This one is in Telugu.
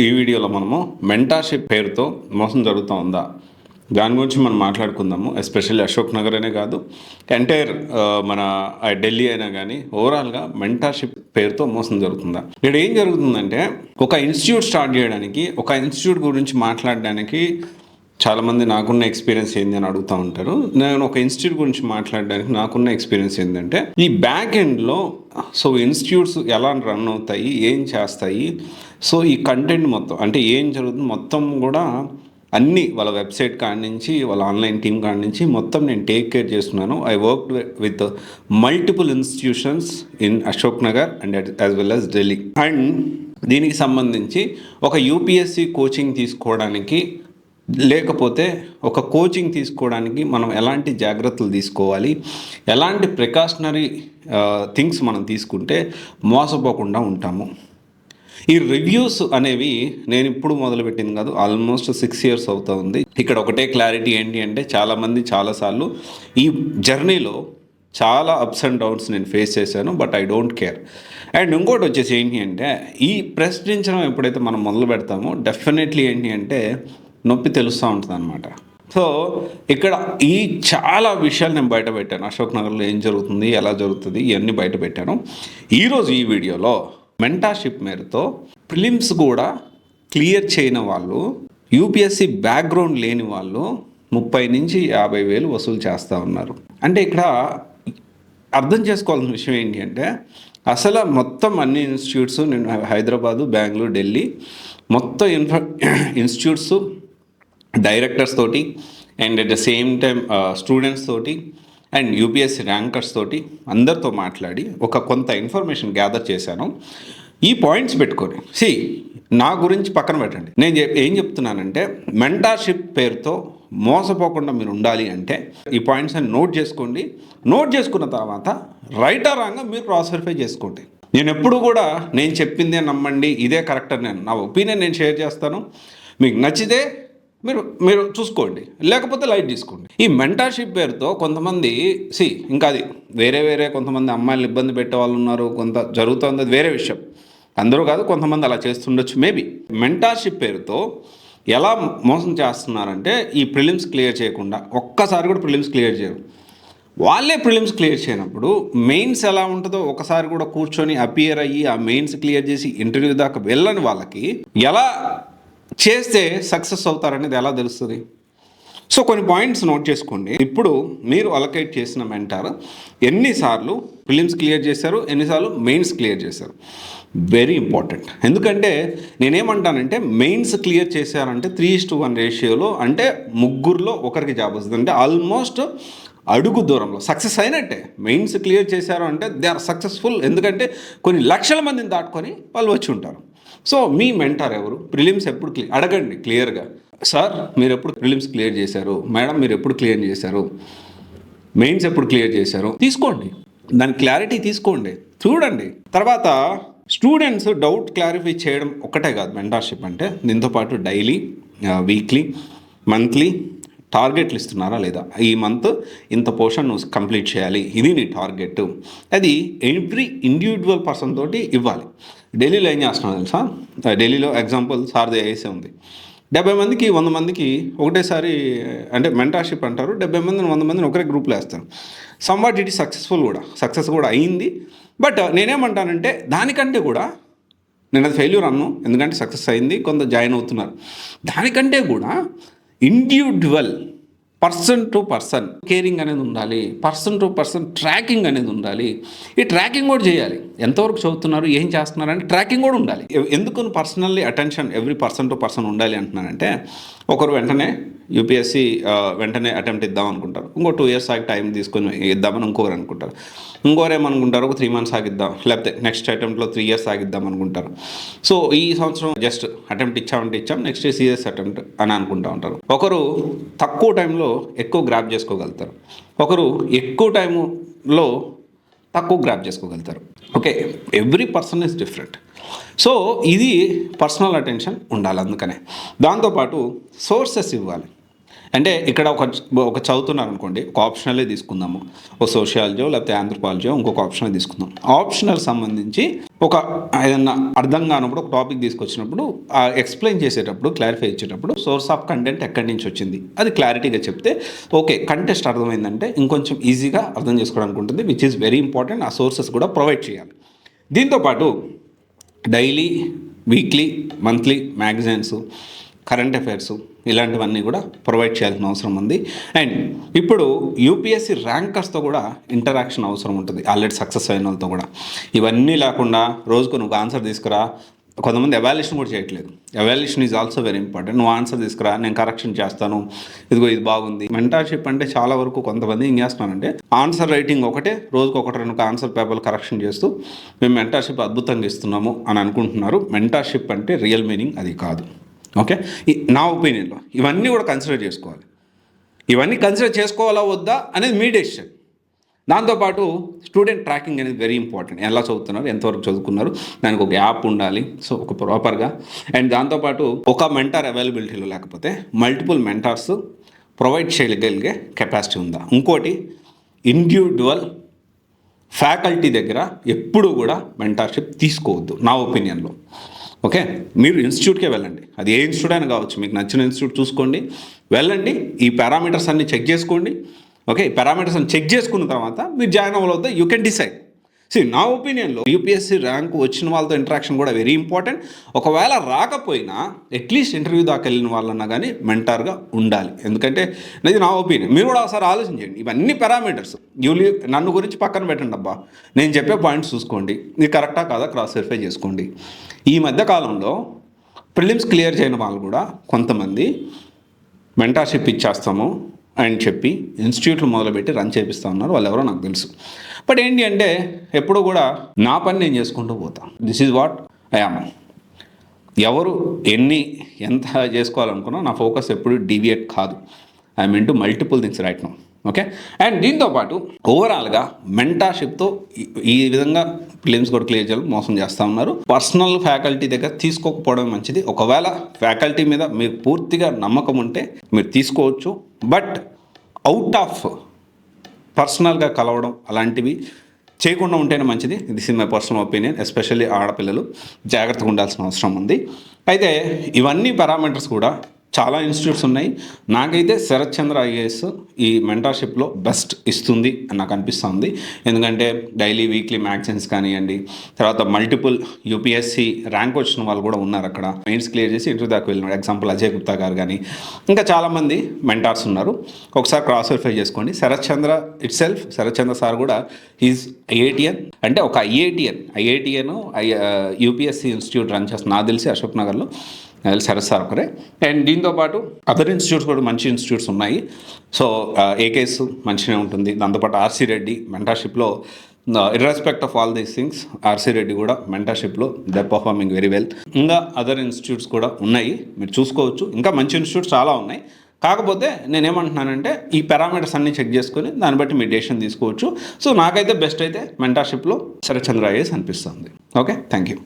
ఈ వీడియోలో మనము మెంటార్షిప్ పేరుతో మోసం జరుగుతూ ఉందా దాని గురించి మనం మాట్లాడుకుందాము. ఎస్పెషల్లీ అశోక్ నగర్ అనే కాదు, ఎంటైర్ మన ఢిల్లీ అయినా కానీ ఓవరాల్గా మెంటార్షిప్ పేరుతో మోసం జరుగుతుందా. ఇక్కడ ఏం జరుగుతుందంటే, ఒక ఇన్స్టిట్యూట్ స్టార్ట్ చేయడానికి, ఒక ఇన్స్టిట్యూట్ గురించి మాట్లాడడానికి చాలామంది నాకున్న ఎక్స్పీరియన్స్ ఏంది అని అడుగుతూ ఉంటారు. నేను ఒక ఇన్స్టిట్యూట్ గురించి మాట్లాడడానికి నాకున్న ఎక్స్పీరియన్స్ ఏంటంటే, ఈ బ్యాక్ ఎండ్లో సో ఇన్స్టిట్యూట్స్ ఎలా రన్ అవుతాయి, ఏం చేస్తాయి, సో ఈ కంటెంట్ మొత్తం అంటే ఏం జరుగుతుంది మొత్తం కూడా అన్నీ వాళ్ళ వెబ్సైట్ కాడి నుంచి వాళ్ళ ఆన్లైన్ టీమ్ కాడి నుంచి మొత్తం నేను టేక్ కేర్ చేస్తున్నాను. I work with multiple institutions in Ashok Nagar and as well as Delhi. And దీనికి సంబంధించి ఒక యూపీఎస్సి కోచింగ్ తీసుకోవడానికి, లేకపోతే ఒక కోచింగ్ తీసుకోవడానికి మనం ఎలాంటి జాగ్రత్తలు తీసుకోవాలి, ఎలాంటి ప్రికాషనరీ థింగ్స్ మనం తీసుకుంటే మోసపోకుండా ఉంటాము. ఈ రివ్యూస్ అనేవి నేను ఇప్పుడు మొదలుపెట్టింది కాదు, ఆల్మోస్ట్ 6 years అవుతా ఉంది. ఇక్కడ ఒకటే క్లారిటీ ఏంటి అంటే, చాలామంది చాలాసార్లు ఈ జర్నీలో చాలా అప్స్ అండ్ డౌన్స్ నేను ఫేస్ చేశాను, but I don't care. And ఇంకోటి వచ్చేసి ఏంటి అంటే, ఈ ప్రశ్నించడం ఎప్పుడైతే మనం మొదలు పెడతామో డెఫినెట్లీ ఏంటి అంటే నొప్పి తెలుస్తూ ఉంటుంది అనమాట. సో ఇక్కడ ఈ చాలా విషయాలు నేను బయట పెట్టాను. అశోక్ నగర్లో ఏం జరుగుతుంది, ఎలా జరుగుతుంది, ఇవన్నీ బయట పెట్టాను. ఈరోజు ఈ వీడియోలో మెంటార్షిప్ మేరతో ప్రిలిమ్స్ కూడా క్లియర్ చేయని వాళ్ళు, యూపీఎస్సి బ్యాక్గ్రౌండ్ లేని వాళ్ళు 30,000 నుంచి 50,000 వసూలు చేస్తూ ఉన్నారు. అంటే ఇక్కడ అర్థం చేసుకోవాల్సిన విషయం ఏంటి అంటే, అసలు మొత్తం అన్ని ఇన్స్టిట్యూట్స్, నేను హైదరాబాదు, బెంగళూరు, ఢిల్లీ మొత్తం ఇన్స్టిట్యూట్స్ డైరెక్టర్స్ తోటి and at the same time students తోటి అండ్ యూపీఎస్సీ ర్యాంకర్స్ తోటి అందరితో మాట్లాడి ఒక కొంత ఇన్ఫర్మేషన్ గ్యాదర్ చేశాను. ఈ పాయింట్స్ పెట్టుకొని నా గురించి పక్కన పెట్టండి. నేను ఏం చెప్తున్నానంటే, మెంటార్షిప్ పేరుతో మోసపోకుండా మీరు ఉండాలి అంటే ఈ పాయింట్స్ అని నోట్ చేసుకోండి. నోట్ చేసుకున్న తర్వాత రైట్ ఆర్ రాంగ్ మీరు క్రాస్ వెరిఫై చేసుకోండి. నేను ఎప్పుడు కూడా నేను చెప్పిందే నమ్మండి, ఇదే కరెక్ట్ అని నా ఒపీనియన్ నేను షేర్ చేస్తాను. మీకు నచ్చితే మీరు చూసుకోండి, లేకపోతే లైట్ తీసుకోండి. ఈ మెంటార్షిప్ పేరుతో కొంతమంది ఇంకా అది వేరే కొంతమంది అమ్మాయిలు ఇబ్బంది పెట్టే వాళ్ళు ఉన్నారు, కొంత జరుగుతుంది, అది వేరే విషయం. అందరూ కాదు, కొంతమంది అలా చేస్తుండొచ్చు మేబీ. మెంటార్షిప్ పేరుతో ఎలా మోసం చేస్తున్నారంటే, ఈ ప్రిలిమ్స్ క్లియర్ చేయకుండా ఒక్కసారి కూడా ప్రిలిమ్స్ క్లియర్ చేయరు. వాళ్ళే ప్రిలిమ్స్ క్లియర్ చేయనప్పుడు మెయిన్స్ ఎలా ఉంటుందో ఒకసారి కూడా కూర్చొని అపియర్ అయ్యి ఆ మెయిన్స్ క్లియర్ చేసి ఇంటర్వ్యూ దాకా వెళ్ళని వాళ్ళకి ఎలా చేస్తే సక్సెస్ అవుతారనేది ఎలా తెలుస్తుంది? సో కొన్ని పాయింట్స్ నోట్ చేసుకోండి. ఇప్పుడు మీరు అలొకేట్ చేసిన మెంటార్ ఎన్నిసార్లు ప్రిలిమ్స్ క్లియర్ చేశారు, ఎన్నిసార్లు మెయిన్స్ క్లియర్ చేశారు, వెరీ ఇంపార్టెంట్. ఎందుకంటే నేనేమంటానంటే, మెయిన్స్ క్లియర్ చేశారంటే 3:1 రేషియోలో, అంటే ముగ్గురులో ఒకరికి జాబ్ వస్తుంది. అంటే ఆల్మోస్ట్ అడుగు దూరంలో సక్సెస్ అయినట్టే. మెయిన్స్ క్లియర్ చేశారు అంటే దే ఆర్ సక్సెస్ఫుల్. ఎందుకంటే కొన్ని లక్షల మందిని దాటుకొని వాళ్ళు వచ్చి ఉంటారు. సో మీ మెంటార్ ఎవరు, ప్రిలిమ్స్ ఎప్పుడు అడగండి క్లియర్గా. సార్ మీరు ఎప్పుడు ప్రిలిమ్స్ క్లియర్ చేశారు, మేడం మీరు ఎప్పుడు క్లియర్ చేశారు, మెయిన్స్ ఎప్పుడు క్లియర్ చేశారు, తీసుకోండి. దాని క్లారిటీ తీసుకోండి, చూడండి. తర్వాత స్టూడెంట్స్ డౌట్ క్లారిఫై చేయడం ఒక్కటే కాదు మెంటార్షిప్ అంటే, దీంతోపాటు డైలీ, వీక్లీ, మంత్లీ టార్గెట్లు ఇస్తున్నారా లేదా, ఈ మంత్ ఇంత పోర్షన్ నువ్వు కంప్లీట్ చేయాలి, ఇది నీ టార్గెట్. అది ఎవ్రీ ఇండివిజువల్ పర్సన్ తోటి ఇవ్వాలి. ఢిల్లీలో ఏం చేస్తున్నావు తెలుసా? ఢిల్లీలో ఎగ్జాంపుల్ సార్ది ఐఏఎస్ఏ ఉంది. 70 మందికి 100 మందికి ఒకటేసారి అంటే మెంటార్షిప్ అంటారు. 70 మందిని 100 మందిని ఒకరే గ్రూప్లో వేస్తారు. సమ్వాట్ ఇట్ ఈస్ సక్సెస్ కూడా అయింది. బట్ నేనేమంటానంటే, దానికంటే కూడా నేను అది ఫెయిల్యూర్ అన్ను, ఎందుకంటే సక్సెస్ అయింది, కొంత జాయిన్ అవుతున్నారు. దానికంటే కూడా individual person to person caring అనేది ఉండాలి, పర్సన్ టు పర్సన్ ట్రాకింగ్ అనేది ఉండాలి. ఈ ట్రాకింగ్ కూడా చేయాలి, ఎంతవరకు చదువుతున్నారు, ఏం చేస్తున్నారు అంటే ట్రాకింగ్ కూడా ఉండాలి. ఎందుకు personally attention every person to person ఉండాలి అంటున్నానంటే, ఒకరు వెంటనే యూపీఎస్సీ వెంటనే అటెంప్ట్ ఇద్దాం అనుకుంటారు, ఇంకో 2 years ఆగి టైం తీసుకొని ఇద్దామని ఇంకొకరు అనుకుంటారు, ఇంకోరేమనుకుంటారు ఒక 3 months ఆగిద్దాం, లేకపోతే నెక్స్ట్ అటెంప్ట్లో 3 years ఆగిద్దాం అనుకుంటారు. సో ఈ సంవత్సరం జస్ట్ అటెంప్ట్ ఇచ్చాం, నెక్స్ట్ సీరియస్ అటెంప్ట్ అని అనుకుంటూ ఉంటారు. ఒకరు తక్కువ టైంలో ఎక్కువ గ్రాప్ చేసుకోగలుగుతారు, ఒకరు ఎక్కువ టైంలో తక్కువ గ్రాప్ చేసుకోగలుగుతారు. Okay, every person is different. So ఇది పర్సనల్ అటెన్షన్ ఉండాలి. అందుకనే దాంతోపాటు సోర్సెస్ ఇవ్వాలి. అంటే ఇక్కడ ఒక చదువుతున్నారు అనుకోండి, ఒక ఆప్షనలే తీసుకుందాము, ఒక సోషియాలజీ లేకపోతే ఆంథ్రోపాలజీ ఇంకొక ఆప్షనల్ తీసుకుందాం. ఆప్షనల్ సంబంధించి ఒక ఏదన్నా అర్థం కానప్పుడు ఒక టాపిక్ తీసుకొచ్చినప్పుడు ఎక్స్ప్లెయిన్ చేసేటప్పుడు, క్లారిఫై ఇచ్చేటప్పుడు సోర్స్ ఆఫ్ కంటెంట్ ఎక్కడి నుంచి వచ్చింది అది క్లారిటీగా చెప్తే ఓకే, కంటెస్ట్ అర్థమైందంటే ఇంకొంచెం ఈజీగా అర్థం చేసుకోవడానికి ఉంటుంది, విచ్ ఈస్ వెరీ ఇంపార్టెంట్. ఆ సోర్సెస్ కూడా ప్రొవైడ్ చేయాలి. దీంతోపాటు daily, weekly, monthly magazines, current affairs ఇలాంటివన్నీ కూడా ప్రొవైడ్ చేయాల్సిన అవసరం ఉంది. అండ్ ఇప్పుడు యూపీఎస్సీ ర్యాంకర్స్తో కూడా ఇంటరాక్షన్ అవసరం ఉంటుంది, ఆల్రెడీ సక్సెస్ అయిన వాళ్ళతో కూడా. ఇవన్నీ లేకుండా రోజుకు నువ్వు ఆన్సర్ తీసుకురా, కొంతమంది ఎవాల్యుయేషన్ కూడా చేయట్లేదు. Evaluation is also very important. నువ్వు ఆన్సర్ తీసుకురా, నేను కరెక్షన్ చేస్తాను, ఇదిగో ఇది బాగుంది. మెంటార్షిప్ అంటే చాలా వరకు కొంతమంది ఏం చేస్తున్నారంటే ఆన్సర్ రైటింగ్ ఒకటే, రోజుకు 1-2 ఆన్సర్ పేపర్లు కరెక్షన్ చేస్తూ మేము మెంటార్షిప్ అద్భుతంగా ఇస్తున్నాము అని అనుకుంటున్నారు. మెంటార్షిప్ అంటే రియల్ మీనింగ్ అది కాదు. ఓకే, నా ఒపీనియన్లో ఇవన్నీ కూడా కన్సిడర్ చేసుకోవాలి. ఇవన్నీ కన్సిడర్ చేసుకోవాలా వద్దా అనేది మీ డెసిషన్. దాంతోపాటు స్టూడెంట్ ట్రాకింగ్ అనేది వెరీ ఇంపార్టెంట్. ఎలా చదువుతున్నారు, ఎంతవరకు చదువుకున్నారు, దానికి ఒక యాప్ ఉండాలి, సో ఒక ప్రాపర్గా. అండ్ దాంతోపాటు ఒక మెంటార్ అవైలబిలిటీలో లేకపోతే మల్టిపుల్ మెంటార్స్ ప్రొవైడ్ చేయగలిగే కెపాసిటీ ఉందా. ఇంకోటి, ఇండివిజువల్ ఫ్యాకల్టీ దగ్గర ఎప్పుడూ కూడా మెంటార్షిప్ తీసుకోవద్దు నా ఒపీనియన్లో. ఓకే, మీరు ఇన్స్టిట్యూట్కే వెళ్ళండి, అది ఏ ఇన్స్టిట్యూట్ అయినా కావచ్చు, మీకు నచ్చిన ఇన్స్టిట్యూట్ చూసుకోండి, వెళ్ళండి, ఈ పారామీటర్స్ అన్నీ చెక్ చేసుకోండి. ఓకే, ఈ పారామీటర్స్ అన్ని చెక్ చేసుకున్న తర్వాత మీరు జాయిన్ అవ్వవద్దా, యూ కెన్ డిసైడ్. నా ఒపీనియన్లో యూపీఎస్సీ ర్యాంకు వచ్చిన వాళ్ళతో ఇంటరాక్షన్ కూడా వెరీ ఇంపార్టెంట్. ఒకవేళ రాకపోయినా అట్లీస్ట్ ఇంటర్వ్యూ దాకా వెళ్ళిన వాళ్ళన్నా కానీ మెంటార్గా ఉండాలి. ఎందుకంటే ఇది నా ఒపీనియన్. మీరు కూడా ఒకసారి ఆలోచించండి. ఇవన్నీ పారామీటర్స్ నన్ను గురించి పక్కన పెట్టండి అబ్బా, నేను చెప్పే పాయింట్స్ చూసుకోండి, ఇది కరెక్టా కాదా క్రాస్ వెరిఫై చేసుకోండి. ఈ మధ్యకాలంలో ప్రిలిమ్స్ క్లియర్ చేయని వాళ్ళు కూడా కొంతమంది మెంటార్షిప్ ఇచ్చేస్తాము అని చెప్పి ఇన్స్టిట్యూట్లు మొదలుపెట్టి రన్ చేపిస్తూ ఉన్నారు. వాళ్ళు ఎవరో నాకు తెలుసు. బట్ ఏంటి అంటే ఎప్పుడు కూడా నా పని నేను చేసుకుంటూ పోతాను. This is what I am. ఎవరు ఎంత చేసుకోవాలనుకున్నా నా ఫోకస్ ఎప్పుడు డీవియేట్ కాదు. I'm into multiple things right now. Okay, and దీంతోపాటు ఓవరాల్గా మెంటార్షిప్తో ఈ విధంగా ప్రిలిమ్స్ కూడా క్లియర్ చేయాలి మోసం చేస్తూ ఉన్నారు. పర్సనల్ ఫ్యాకల్టీ దగ్గర తీసుకోకపోవడం మంచిది. ఒకవేళ ఫ్యాకల్టీ మీద మీకు పూర్తిగా నమ్మకం ఉంటే మీరు తీసుకోవచ్చు. బట్ అవుట్ ఆఫ్ పర్సనల్గా కలవడం అలాంటివి చేయకుండా ఉంటేనే మంచిది. This is my personal opinion. Especially ఆడపిల్లలు జాగ్రత్తగా ఉండాల్సిన అవసరం ఉంది. అయితే ఇవన్నీ పారామీటర్స్ కూడా చాలా ఇన్స్టిట్యూట్స్ ఉన్నాయి. నాకైతే శరత్ చంద్ర ఐఏఎస్ ఈ మెంటార్షిప్లో బెస్ట్ ఇస్తుంది అని నాకు అనిపిస్తుంది. ఎందుకంటే డైలీ, వీక్లీ మ్యాగజైన్స్ కానివ్వండి, తర్వాత మల్టిపుల్ యూపీఎస్సీ ర్యాంక్ వచ్చిన వాళ్ళు కూడా ఉన్నారు అక్కడ. మెయిన్స్ క్లియర్ చేసి ఇంటర్వ్యూ దాకా వెళ్ళినాడు. ఎగ్జాంపుల్ అజయ్ గుప్తా గారు కానీ ఇంకా చాలామంది మెంటార్స్ ఉన్నారు. ఒకసారి క్రాస్ వెరిఫై చేసుకోండి. Sharath Chandra itself, Sharath Chandra sir కూడా ఈజ్ ఐఐటిఎన్, అంటే ఒక ఐఐటిఎన్ యూపీఎస్సీ ఇన్స్టిట్యూట్ రన్ చేస్తుంది నాకు తెలిసి అశోక్ నగర్లో. శరత్ సార్ ఒకరే. అండ్ దీంతోపాటు అదర్ ఇన్స్టిట్యూట్స్ కూడా మంచి ఇన్స్టిట్యూట్స్ ఉన్నాయి. సో ఏకేఎస్ మంచిగా ఉంటుంది. దాంతోపాటు ఆర్సీ రెడ్డి మెంటార్షిప్లో irrespective of all these things, R C Reddy కూడా మెంటార్షిప్లో దే పర్ఫార్మింగ్ వెరీ వెల్. ఇంకా అదర్ ఇన్స్టిట్యూట్స్ కూడా ఉన్నాయి, మీరు చూసుకోవచ్చు. ఇంకా మంచి ఇన్స్టిట్యూట్స్ చాలా ఉన్నాయి. కాకపోతే నేనేమంటున్నానంటే ఈ పారామీటర్స్ అన్నీ చెక్ చేసుకొని దాన్ని బట్టి మీ డెసిషన్ తీసుకోవచ్చు. సో నాకైతే బెస్ట్ అయితే మెంటార్షిప్లో శరత్ చంద్ర ఐఏఎస్ అనిపిస్తుంది. Okay, thank you.